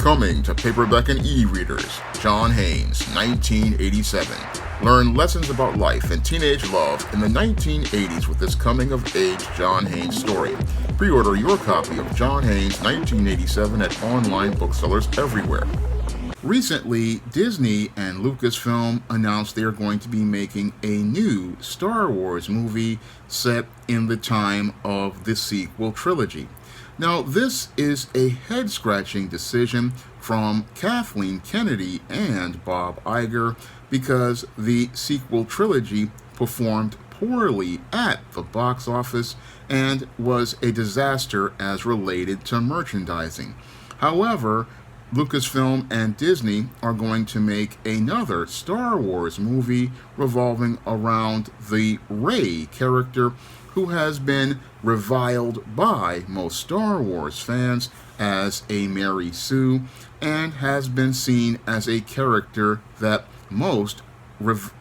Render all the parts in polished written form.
Coming to paperback and e-readers, John Haynes, 1987. Learn lessons about life and teenage love in the 1980s with this coming-of-age John Haynes story. Pre-order your copy of John Haynes, 1987 at online booksellers everywhere. Recently, Disney and Lucasfilm announced they are going to be making a new Star Wars movie set in the time of the sequel trilogy. Now, this is a head-scratching decision from Kathleen Kennedy and Bob Iger because the sequel trilogy performed poorly at the box office and was a disaster as related to merchandising. However, Lucasfilm and Disney are going to make another Star Wars movie revolving around the Rey character, who has been reviled by most Star Wars fans as a Mary Sue and has been seen as a character that most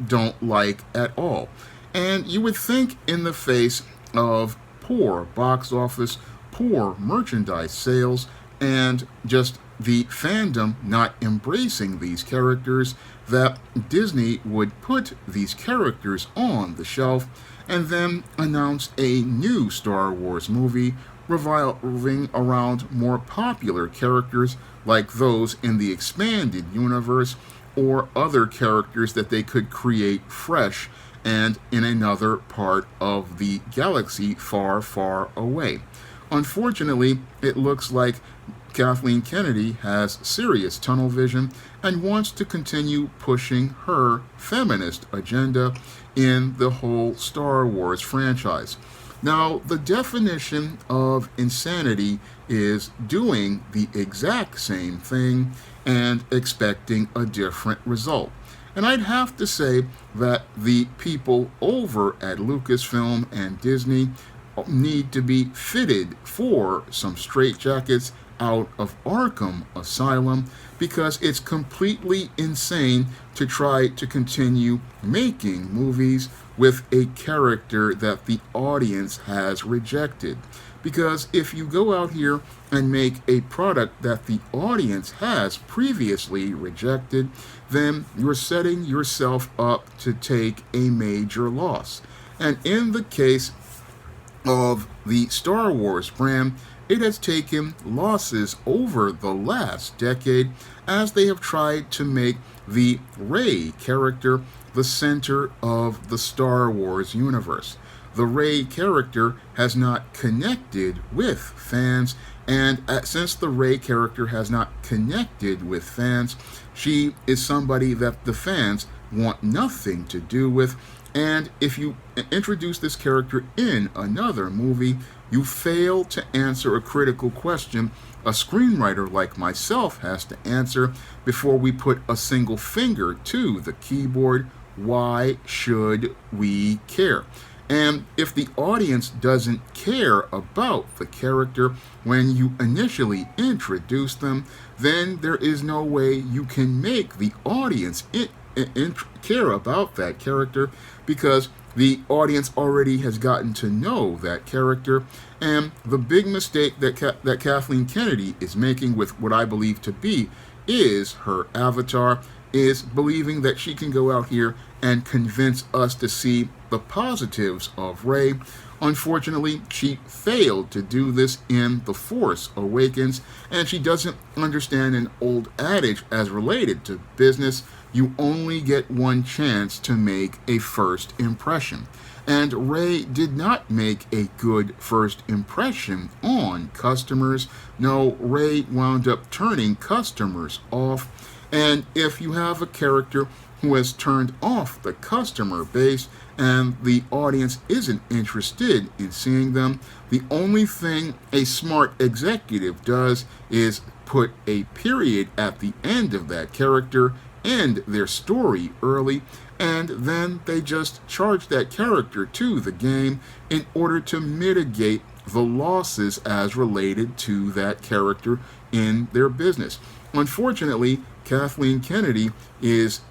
don't like at all. And you would think, in the face of poor box office, poor merchandise sales, and just the fandom not embracing these characters, that Disney would put these characters on the shelf and then announce a new Star Wars movie revolving around more popular characters like those in the expanded universe or other characters that they could create fresh and in another part of the galaxy far, far away. Unfortunately, it looks like Kathleen Kennedy has serious tunnel vision and wants to continue pushing her feminist agenda in the whole Star Wars franchise. Now, the definition of insanity is doing the exact same thing and expecting a different result. And I'd have to say that the people over at Lucasfilm and Disney need to be fitted for some straitjackets out of Arkham Asylum, because it's completely insane to try to continue making movies with a character that the audience has rejected. Because if you go out here and make a product that the audience has previously rejected, then you're setting yourself up to take a major loss. And in the case of the Star Wars brand, it has taken losses over the last decade as they have tried to make the Rey character the center of the Star Wars universe. The Rey character has not connected with fans, and since the Rey character has not connected with fans, she is somebody that the fans want nothing to do with. And if you introduce this character in another movie, you fail to answer a critical question a screenwriter like myself has to answer before we put a single finger to the keyboard. Why should we care? And if the audience doesn't care about the character when you initially introduce them, then there is no way you can make the audience care about that character, because the audience already has gotten to know that character. And the big mistake that Kathleen Kennedy is making with what I believe to be is her avatar is believing that she can go out here and convince us to see the positives of Rey. Unfortunately, she failed to do this in The Force Awakens, and she doesn't understand an old adage as related to business: you only get one chance to make a first impression. And Rey did not make a good first impression on customers. No, Rey wound up turning customers off. And if you have a character who has turned off the customer base and the audience isn't interested in seeing them, the only thing a smart executive does is put a period at the end of that character, end their story early, and then they just charge that character to the game in order to mitigate the losses as related to that character in their business. Unfortunately, Kathleen Kennedy is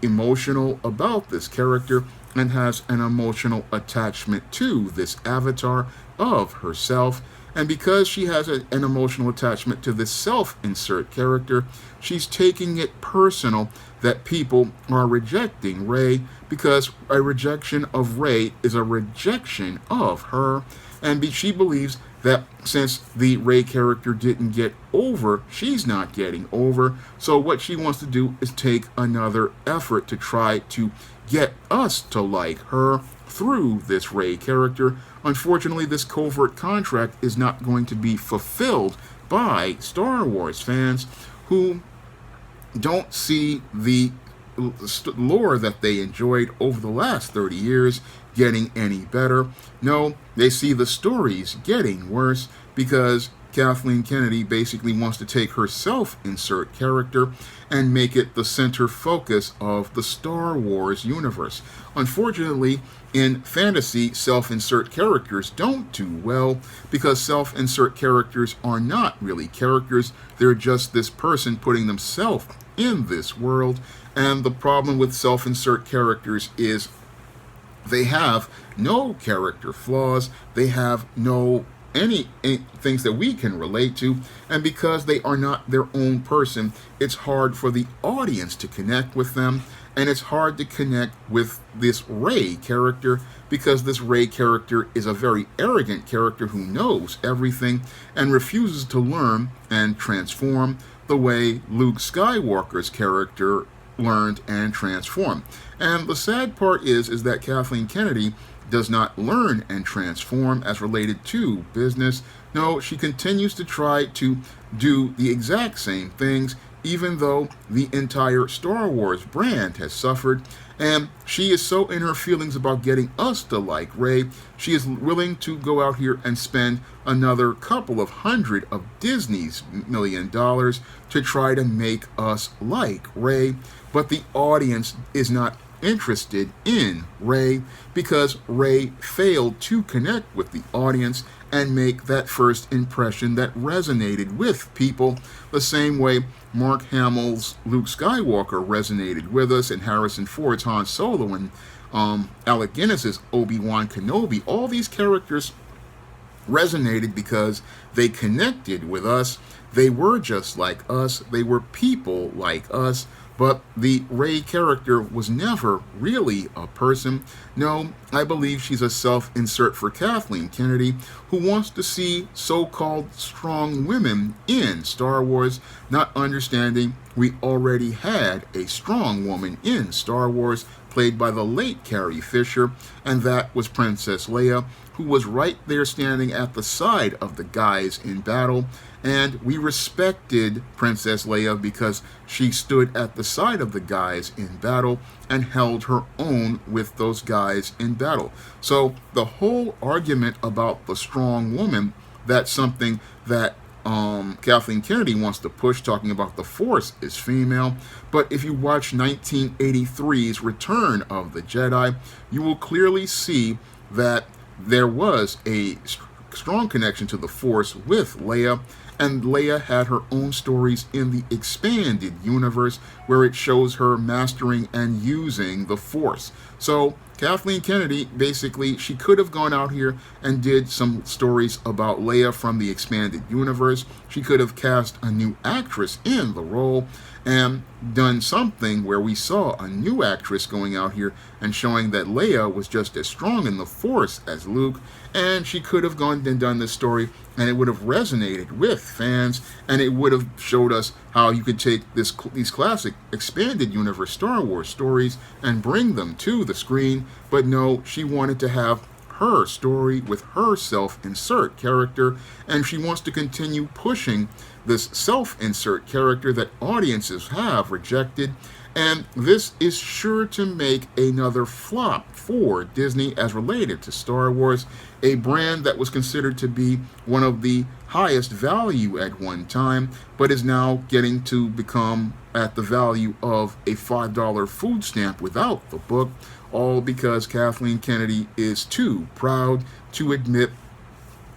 emotional about this character and has an emotional attachment to this avatar of herself, And because she has an emotional attachment to this self-insert character, she's taking it personal that people are rejecting Ray, because a rejection of Ray is a rejection of her. And she believes that since the Ray character didn't get over, she's not getting over. So what she wants to do is take another effort to try to get us to like her through this Ray character. Unfortunately, this covert contract is not going to be fulfilled by Star Wars fans who don't see the lore that they enjoyed over the last 30 years getting any better. No, they see the stories getting worse, because Kathleen Kennedy basically wants to take her self-insert character and make it the center focus of the Star Wars universe. Unfortunately, in fantasy, self-insert characters don't do well, because self-insert characters are not really characters. They're just this person putting themselves in this world. And the problem with self-insert characters is they have no character flaws. They have no any things that we can relate to, and because they are not their own person, it's hard for the audience to connect with them, and it's hard to connect with this Ray character, because this Ray character is a very arrogant character who knows everything and refuses to learn and transform the way Luke Skywalker's character learned and transformed. And the sad part is that Kathleen Kennedy does not learn and transform as related to business. No, she continues to try to do the exact same things, even though the entire Star Wars brand has suffered. And she is so in her feelings about getting us to like Ray, she is willing to go out here and spend another couple of hundred of Disney's $1 million to try to make us like Ray. But the audience is not interested in Ray, because Ray failed to connect with the audience and make that first impression that resonated with people the same way Mark Hamill's Luke Skywalker resonated with us, and Harrison Ford's Han Solo, and Alec Guinness's Obi-Wan Kenobi. All these characters resonated because they connected with us. They were just like us. They were people like us. But the Ray character was never really a person. No, I believe she's a self-insert for Kathleen Kennedy, who wants to see so-called strong women in Star Wars, not understanding we already had a strong woman in Star Wars, played by the late Carrie Fisher, and that was Princess Leia, who was right there standing at the side of the guys in battle. And we respected Princess Leia because she stood at the side of the guys in battle and held her own with those guys in battle. So the whole argument about the strong woman, that's something that Kathleen Kennedy wants to push, talking about the Force is female. But if you watch 1983's Return of the Jedi, you will clearly see that there was a strong connection to the Force with Leia, and Leia had her own stories in the expanded universe where it shows her mastering and using the Force. So Kathleen Kennedy, basically, she could have gone out here and did some stories about Leia from the expanded universe. She could have cast a new actress in the role and done something where we saw a new actress going out here and showing that Leia was just as strong in the Force as Luke. And she could have gone and done this story, and it would have resonated with fans, and it would have showed us how you could take these classic expanded universe Star Wars stories and bring them to the screen. But no, she wanted to have her story with her self-insert character, and she wants to continue pushing this self-insert character that audiences have rejected. And this is sure to make another flop for Disney as related to Star Wars, a brand that was considered to be one of the highest value at one time, but is now getting to become at the value of a $5 food stamp without the book, all because Kathleen Kennedy is too proud to admit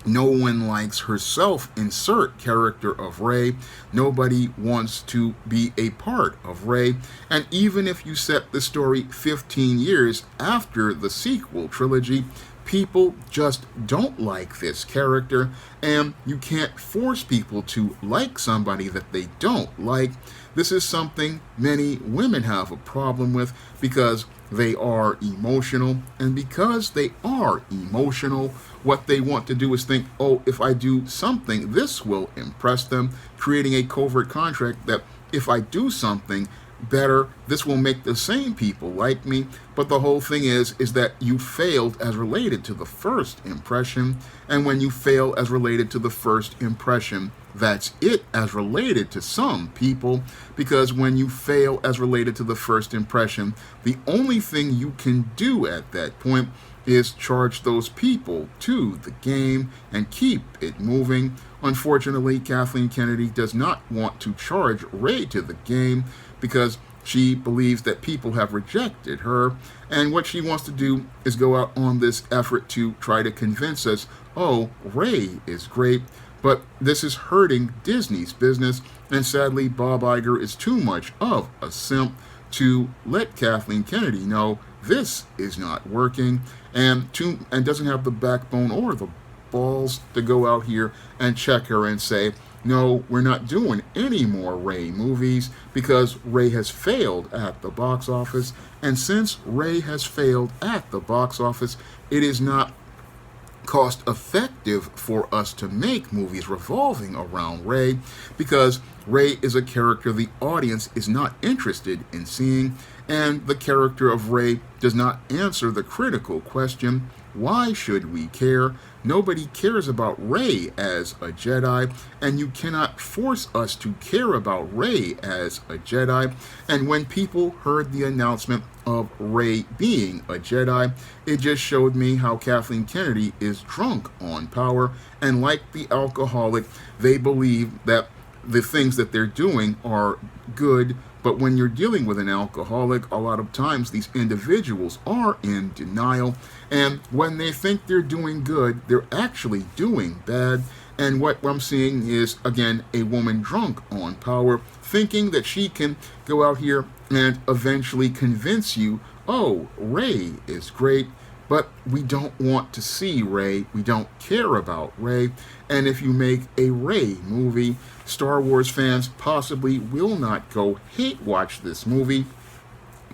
no one likes her self-insert character of Rey. Nobody wants to be a part of Rey. And even if you set the story 15 years after the sequel trilogy, people just don't like this character, and you can't force people to like somebody that they don't like. This is something many women have a problem with because they are emotional, and because they are emotional, what they want to do is think, oh, if I do something, this will impress them, creating a covert contract that if I do something better, this will make the same people like me. But the whole thing is that you failed as related to the first impression, and when you fail as related to the first impression, that's it as related to some people, because when you fail as related to the first impression, the only thing you can do at that point is charge those people to the game and keep it moving. Unfortunately, Kathleen Kennedy does not want to charge Ray to the game because she believes that people have rejected her, and what she wants to do is go out on this effort to try to convince us, oh, Ray is great, but this is hurting Disney's business, and sadly Bob Iger is too much of a simp to let Kathleen Kennedy know this is not working, and doesn't have the backbone or the balls to go out here and check her and say, no, we're not doing any more Ray movies because Ray has failed at the box office. And since Ray has failed at the box office, it is not cost effective for us to make movies revolving around Ray, because Ray is a character the audience is not interested in seeing, and the character of Ray does not answer the critical question, why should we care? Nobody cares about Ray as a Jedi, and you cannot force us to care about Ray as a Jedi. And when people heard the announcement of Ray being a Jedi, it just showed me how Kathleen Kennedy is drunk on power, and like the alcoholic, they believe that the things that they're doing are good. But when you're dealing with an alcoholic, a lot of times these individuals are in denial, and when they think they're doing good, they're actually doing bad. And what I'm seeing is, again, a woman drunk on power, thinking that she can go out here and eventually convince you, oh, Ray is great, but we don't want to see Ray. We don't care about Ray. And if you make a Ray movie, Star Wars fans possibly will not go hate watch this movie,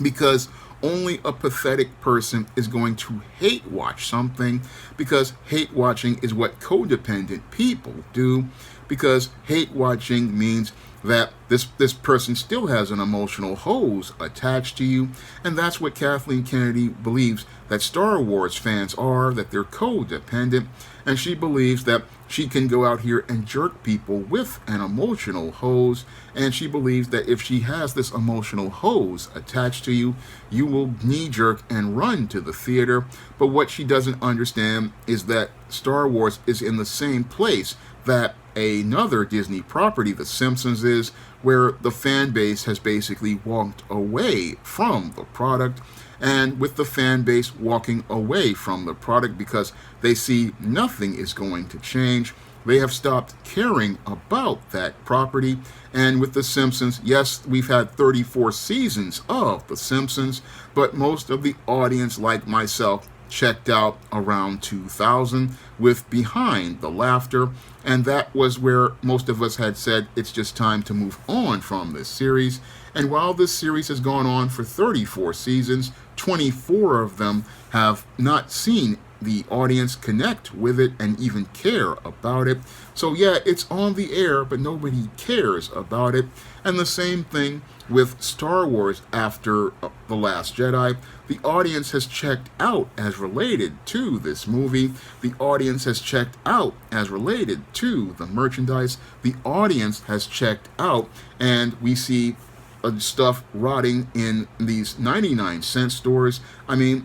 because only a pathetic person is going to hate watch something, because hate watching is what codependent people do, because hate watching means that this person still has an emotional hose attached to you, and that's what Kathleen Kennedy believes that Star Wars fans are, that they're codependent, and she believes that she can go out here and jerk people with an emotional hose, and she believes that if she has this emotional hose attached to you, you will knee-jerk and run to the theater. But what she doesn't understand is that Star Wars is in the same place that another Disney property, The Simpsons, is, where the fan base has basically walked away from the product. And with the fan base walking away from the product because they see nothing is going to change, they have stopped caring about that property. And with The Simpsons, yes, we've had 34 seasons of The Simpsons, but most of the audience, like myself, checked out around 2000 with Behind the Laughter, and that was where most of us had said it's just time to move on from this series. And while this series has gone on for 34 seasons, 24 of them have not seen the audience connect with it and even care about it. So yeah, it's on the air, but nobody cares about it. And the same thing with Star Wars after The Last Jedi. The audience has checked out as related to this movie. The audience has checked out as related to the merchandise. The audience has checked out, and we see stuff rotting in these 99-cent stores. I mean,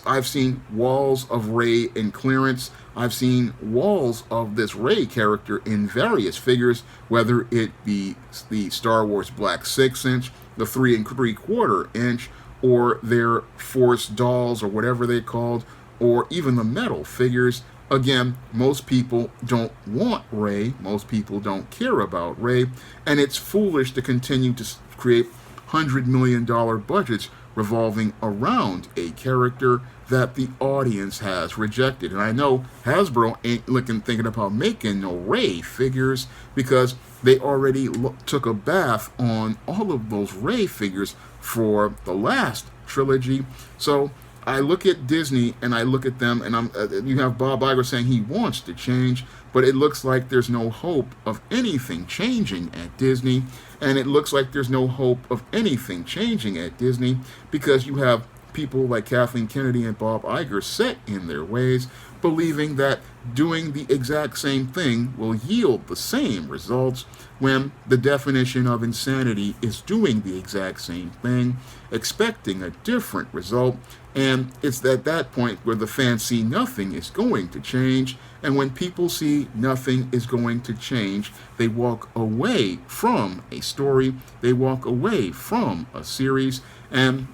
I've seen walls of Rey in clearance. I've seen walls of this Rey character in various figures, whether it be the Star Wars Black 6-inch, the 3 3/4 inch, or their Force dolls, or whatever they're called, or even the metal figures. Again, most people don't want Rey. Most people don't care about Rey, and it's foolish to continue to create $100 million budgets revolving around a character that the audience has rejected. And I know Hasbro ain't thinking about making no Rey figures because they already took a bath on all of those Rey figures for the last trilogy. So I look at Disney and I look at them, and you have Bob Iger saying he wants to change, but it looks like there's no hope of anything changing at Disney, and it looks like there's no hope of anything changing at Disney because you have people like Kathleen Kennedy and Bob Iger set in their ways, believing that doing the exact same thing will yield the same results when the definition of insanity is doing the exact same thing, expecting a different result. And it's at that point where the fans see nothing is going to change. And when people see nothing is going to change, they walk away from a story, they walk away from a series, and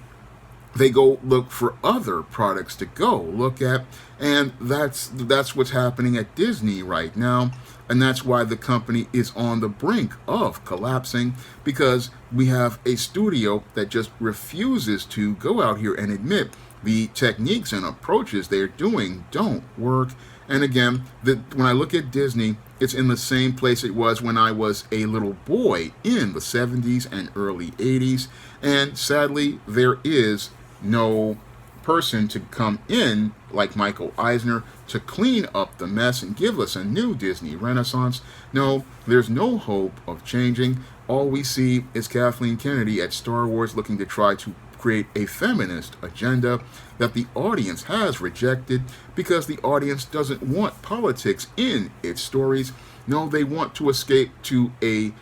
they go look for other products to go look at. And that's what's happening at Disney right now. And that's why the company is on the brink of collapsing, because we have a studio that just refuses to go out here and admit the techniques and approaches they're doing don't work. And again, when I look at Disney, it's in the same place it was when I was a little boy in the 70s and early 80s. And sadly, there is no person to come in like Michael Eisner to clean up the mess and give us a new Disney Renaissance. No, there's no hope of changing. All we see is Kathleen Kennedy at Star Wars looking to try to create a feminist agenda that the audience has rejected because the audience doesn't want politics in its stories. No, they want to escape to a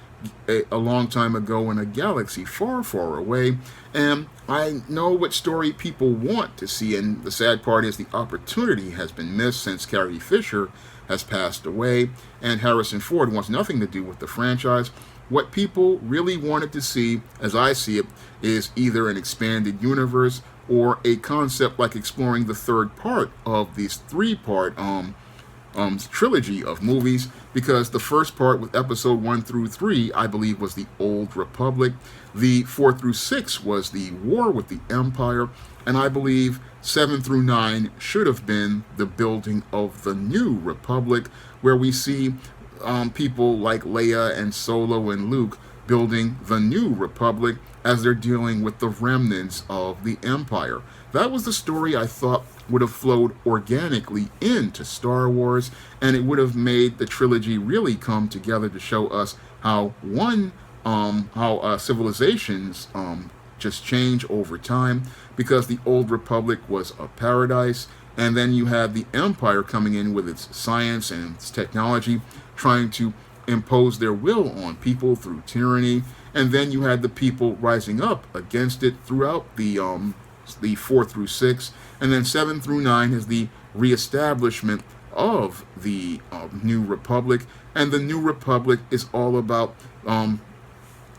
long time ago in a galaxy far, far away. And I know what story people want to see, and the sad part is the opportunity has been missed since Carrie Fisher has passed away, and Harrison Ford wants nothing to do with the franchise. What people really wanted to see, as I see it, is either an expanded universe or a concept like exploring the third part of these three-part trilogy of movies, because the first part with episode 1 through 3, I believe, was the Old Republic. The 4 through 6 was the War with the Empire, and I believe 7 through 9 should have been the building of the New Republic, where we see people like Leia and Solo and Luke building the New Republic as they're dealing with the remnants of the Empire. That was the story I thought would have flowed organically into Star Wars, and it would have made the trilogy really come together to show us how civilizations just change over time, because the Old Republic was a paradise, and then you had the Empire coming in with its science and its technology, trying to impose their will on people through tyranny, and then you had the people rising up against it throughout the 4 through 6, and then 7 through 9 is the reestablishment of the New Republic, and the New Republic is all about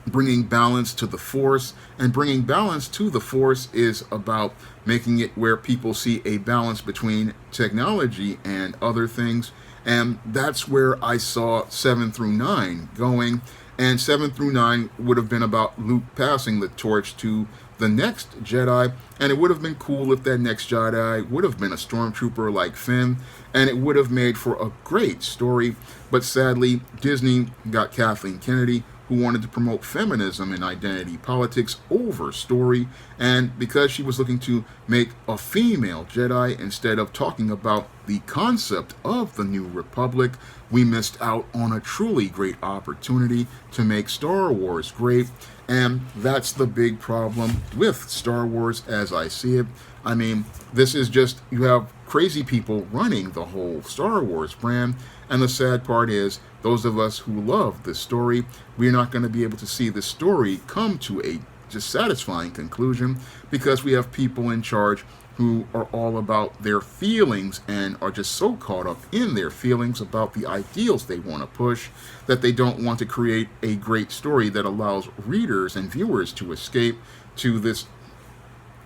bringing balance to the Force, and bringing balance to the Force is about making it where people see a balance between technology and other things, and that's where I saw 7 through 9 going. And 7 through 9 would have been about Luke passing the torch to the next Jedi, and it would have been cool if that next Jedi would have been a stormtrooper like Finn, and it would have made for a great story. But sadly, Disney got Kathleen Kennedy, who wanted to promote feminism and identity politics over story, and because she was looking to make a female Jedi instead of talking about the concept of the New Republic, we missed out on a truly great opportunity to make Star Wars great. And that's the big problem with Star Wars as I see it. I mean, this is just, you have crazy people running the whole Star Wars brand, and the sad part is, those of us who love this story, we're not going to be able to see the story come to a just satisfying conclusion, because we have people in charge who are all about their feelings and are just so caught up in their feelings about the ideals they want to push that they don't want to create a great story that allows readers and viewers to escape to this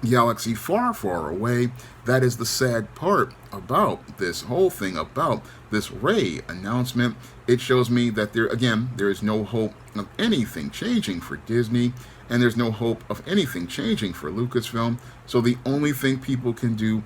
galaxy far, far away. That is the sad part about this whole thing, about this Rey announcement. It shows me that there is no hope of anything changing for Disney, and there's no hope of anything changing for Lucasfilm. So the only thing people can do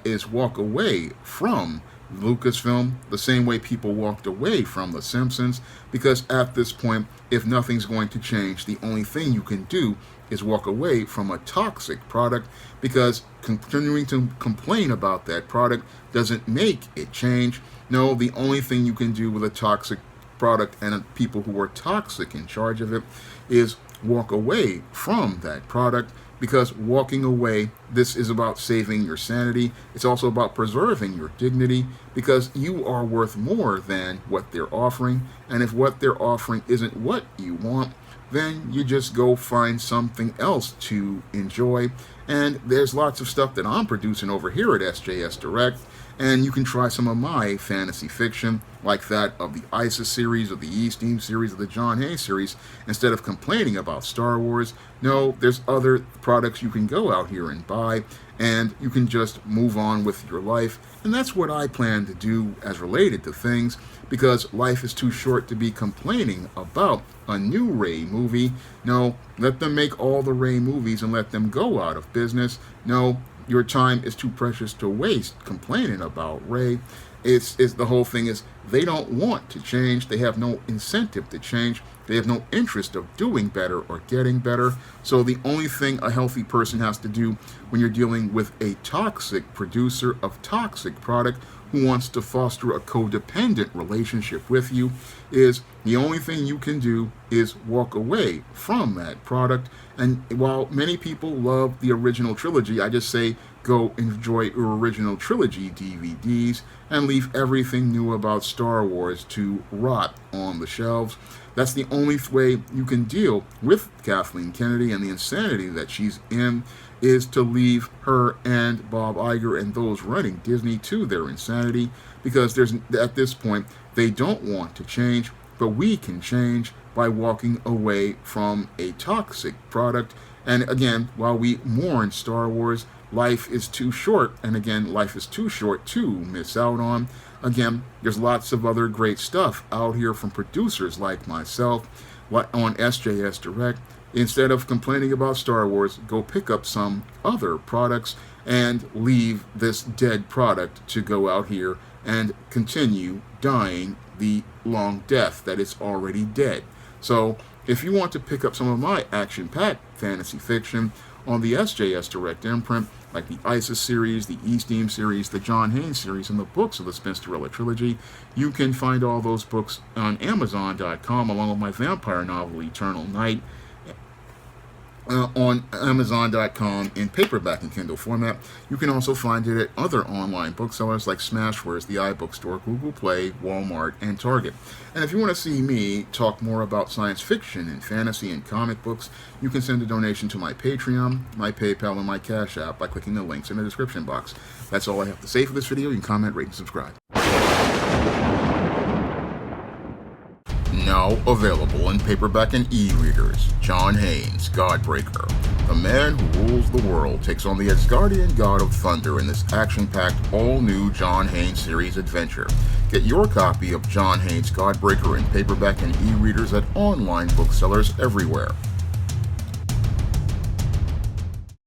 is walk away from Lucasfilm the same way people walked away from The Simpsons, because at this point, if nothing's going to change, the only thing you can do is walk away from a toxic product, because continuing to complain about that product doesn't make it change. No, the only thing you can do with a toxic product and people who are toxic in charge of it is walk away from that product, because walking away, this is about saving your sanity. It's also about preserving your dignity, because you are worth more than what they're offering. And if what they're offering isn't what you want, then you just go find something else to enjoy. And there's lots of stuff that I'm producing over here at SJS Direct, and you can try some of my fantasy fiction, like that of the ISIS series, or the E-Steam series, or the John Haynes series. Instead of complaining about Star Wars, no, there's other products you can go out here and buy, and you can just move on with your life. And that's what I plan to do as related to things, because life is too short to be complaining about a new Ray movie. No, let them make all the Ray movies and let them go out of business. No, your time is too precious to waste complaining about Ray. It's the whole thing is they don't want to change. They have no incentive to change. They have no interest of doing better or getting better. So the only thing a healthy person has to do when you're dealing with a toxic producer of toxic product who wants to foster a codependent relationship with you is the only thing you can do is walk away from that product. And while many people love the original trilogy, I just say go enjoy your original trilogy DVDs and leave everything new about Star Wars to rot on the shelves. That's the only way you can deal with Kathleen Kennedy and the insanity that she's in, is to leave her and Bob Iger and those running Disney to their insanity, because at this point they don't want to change, but we can change by walking away from a toxic product. And again, while we mourn Star Wars, life is too short, and again, life is too short to miss out on. Again, there's lots of other great stuff out here from producers like myself on SJS Direct. Instead of complaining about Star Wars, go pick up some other products and leave this dead product to go out here and continue dying the long death that is already dead. So if you want to pick up some of my action-packed fantasy fiction on the SJS Direct imprint, like the ISIS series, the E-Steam series, the John Haynes series, and the books of the Spinsterella trilogy, you can find all those books on Amazon.com, along with my vampire novel, Eternal Night, on Amazon.com in paperback and Kindle format. You can also find it at other online booksellers like Smashwords, the iBookstore, Google Play, Walmart, and Target. And if you want to see me talk more about science fiction and fantasy and comic books, you can send a donation to my Patreon, my PayPal, and my Cash App by clicking the links in the description box. That's all I have to say for this video. You can comment, rate, and subscribe. Now available in paperback and e-readers, John Haynes, Godbreaker. The man who rules the world takes on the Asgardian god of thunder in this action-packed, all-new John Haynes series adventure. Get your copy of John Haynes, Godbreaker in paperback and e-readers at online booksellers everywhere.